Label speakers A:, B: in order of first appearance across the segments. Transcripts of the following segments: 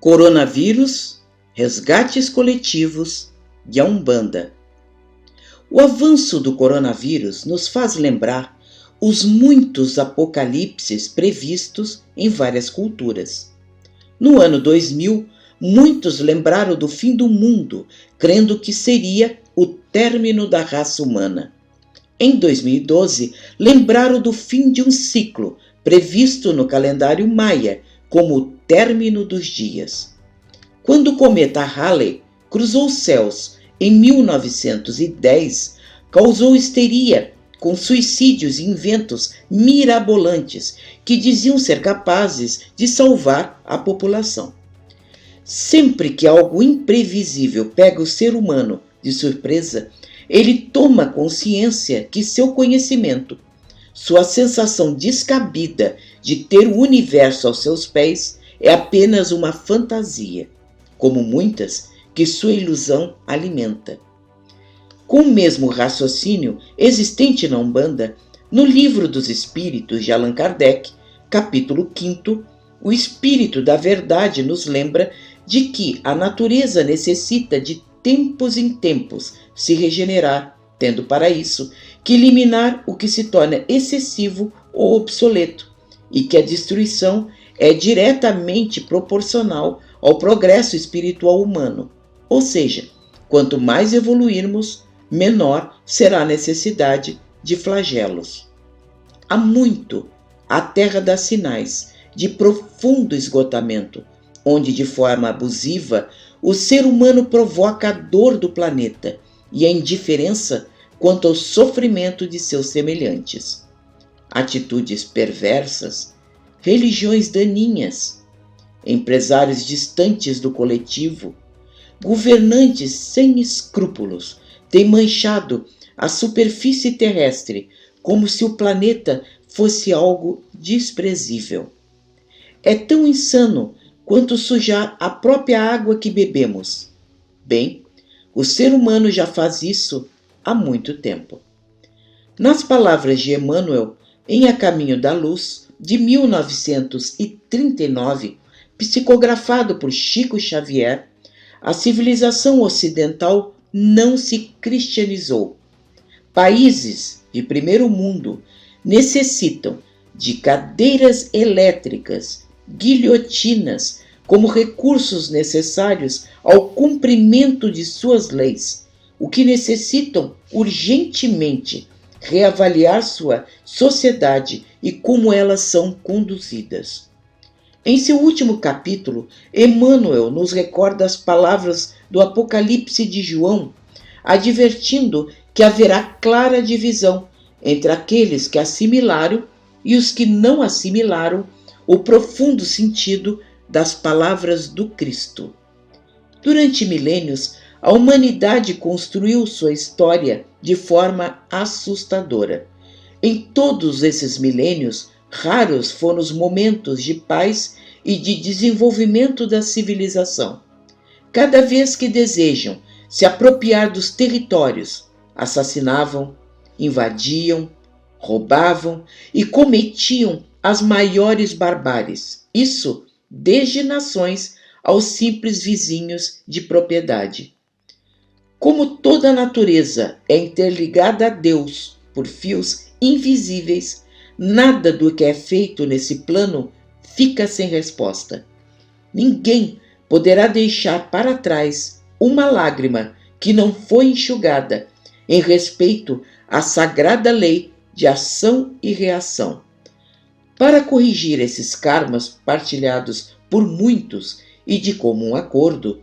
A: Coronavírus, resgates coletivos e a Umbanda. O avanço do coronavírus nos faz lembrar os muitos apocalipses previstos em várias culturas. No ano 2000, muitos lembraram do fim do mundo, crendo que seria o término da raça humana. Em 2012, lembraram do fim de um ciclo previsto no calendário maia como o término dos dias. Quando o cometa Halley cruzou os céus em 1910, causou histeria com suicídios e inventos mirabolantes que diziam ser capazes de salvar a população. Sempre que algo imprevisível pega o ser humano de surpresa, ele toma consciência que seu conhecimento, sua sensação descabida de ter o universo aos seus pés é apenas uma fantasia, como muitas que sua ilusão alimenta. Com o mesmo raciocínio existente na Umbanda, no Livro dos Espíritos de Allan Kardec, capítulo 5, o Espírito da Verdade nos lembra de que a natureza necessita de tempos em tempos se regenerar, tendo para isso que eliminar o que se torna excessivo ou obsoleto, e que a destruição é diretamente proporcional ao progresso espiritual humano. Ou seja, quanto mais evoluirmos, menor será a necessidade de flagelos. Há muito a Terra dá sinais de profundo esgotamento, onde de forma abusiva o ser humano provoca a dor do planeta e a indiferença quanto ao sofrimento de seus semelhantes. Atitudes perversas, religiões daninhas, empresários distantes do coletivo, governantes sem escrúpulos têm manchado a superfície terrestre como se o planeta fosse algo desprezível. É tão insano quanto sujar a própria água que bebemos. Bem, o ser humano já faz isso há muito tempo. Nas palavras de Emmanuel, em A Caminho da Luz, de 1939, psicografado por Chico Xavier, a civilização ocidental não se cristianizou. Países de primeiro mundo necessitam de cadeiras elétricas, guilhotinas, como recursos necessários ao cumprimento de suas leis, o que necessitam urgentemente reavaliar sua sociedade e como elas são conduzidas. Em seu último capítulo, Emmanuel nos recorda as palavras do Apocalipse de João, advertindo que haverá clara divisão entre aqueles que assimilaram e os que não assimilaram o profundo sentido das palavras do Cristo. Durante milênios, a humanidade construiu sua história de forma assustadora. Em todos esses milênios, raros foram os momentos de paz e de desenvolvimento da civilização. Cada vez que desejam se apropriar dos territórios, assassinavam, invadiam, roubavam e cometiam as maiores barbáries. Isso desde nações aos simples vizinhos de propriedade. Como toda a natureza é interligada a Deus por fios invisíveis, nada do que é feito nesse plano fica sem resposta. Ninguém poderá deixar para trás uma lágrima que não foi enxugada em respeito à sagrada lei de ação e reação. Para corrigir esses karmas partilhados por muitos e de comum acordo,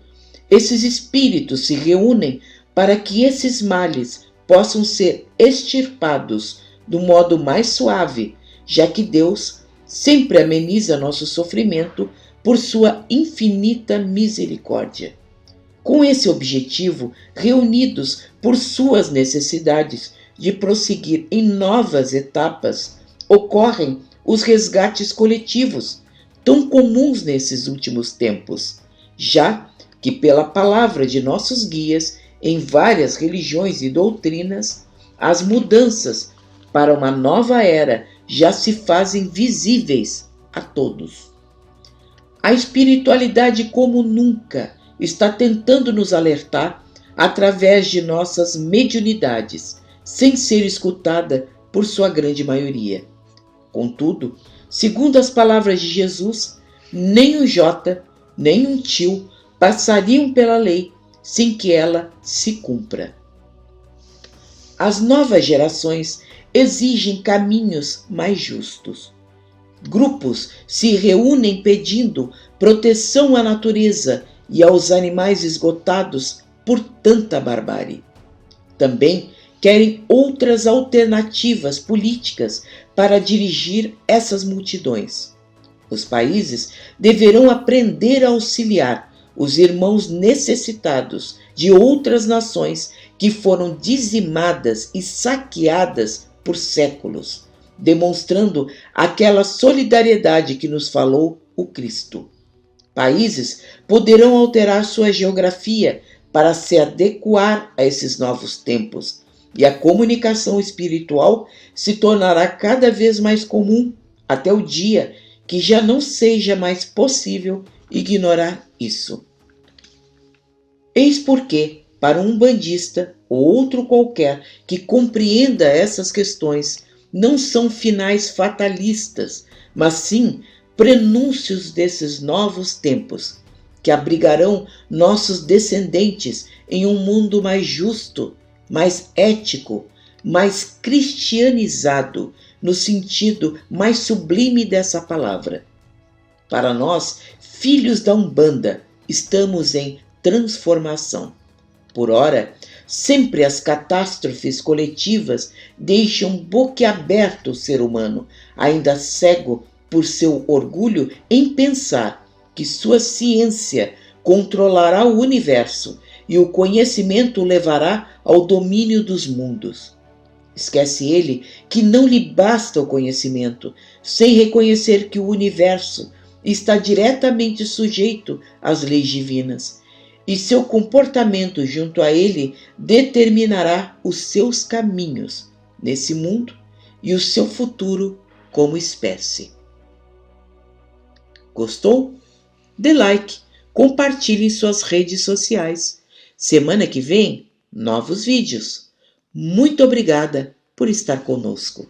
A: esses espíritos se reúnem para que esses males possam ser extirpados do modo mais suave, já que Deus sempre ameniza nosso sofrimento por sua infinita misericórdia. Com esse objetivo, reunidos por suas necessidades de prosseguir em novas etapas, ocorrem os resgates coletivos, tão comuns nesses últimos tempos, já que pela palavra de nossos guias em várias religiões e doutrinas, as mudanças para uma nova era já se fazem visíveis a todos. A espiritualidade, como nunca, está tentando nos alertar através de nossas mediunidades, sem ser escutada por sua grande maioria. Contudo, segundo as palavras de Jesus, nem um jota, nem um tio passariam pela lei sem que ela se cumpra. As novas gerações exigem caminhos mais justos. Grupos se reúnem pedindo proteção à natureza e aos animais esgotados por tanta barbárie. Também querem outras alternativas políticas para dirigir essas multidões. Os países deverão aprender a auxiliar os irmãos necessitados de outras nações que foram dizimadas e saqueadas por séculos, demonstrando aquela solidariedade que nos falou o Cristo. Países poderão alterar sua geografia para se adequar a esses novos tempos, e a comunicação espiritual se tornará cada vez mais comum até o dia que já não seja mais possível ignorar isso. Eis porque, para um umbandista ou outro qualquer que compreenda essas questões, não são finais fatalistas, mas sim prenúncios desses novos tempos, que abrigarão nossos descendentes em um mundo mais justo, mais ético, mais cristianizado, no sentido mais sublime dessa palavra. Para nós, filhos da Umbanda, estamos em transformação. Por ora, sempre as catástrofes coletivas deixam boquiaberto o ser humano, ainda cego por seu orgulho em pensar que sua ciência controlará o universo e o conhecimento o levará ao domínio dos mundos. Esquece ele que não lhe basta o conhecimento, sem reconhecer que o universo está diretamente sujeito às leis divinas, e seu comportamento junto a ele determinará os seus caminhos nesse mundo e o seu futuro como espécie. Gostou? Dê like, compartilhe em suas redes sociais. Semana que vem, novos vídeos. Muito obrigada por estar conosco.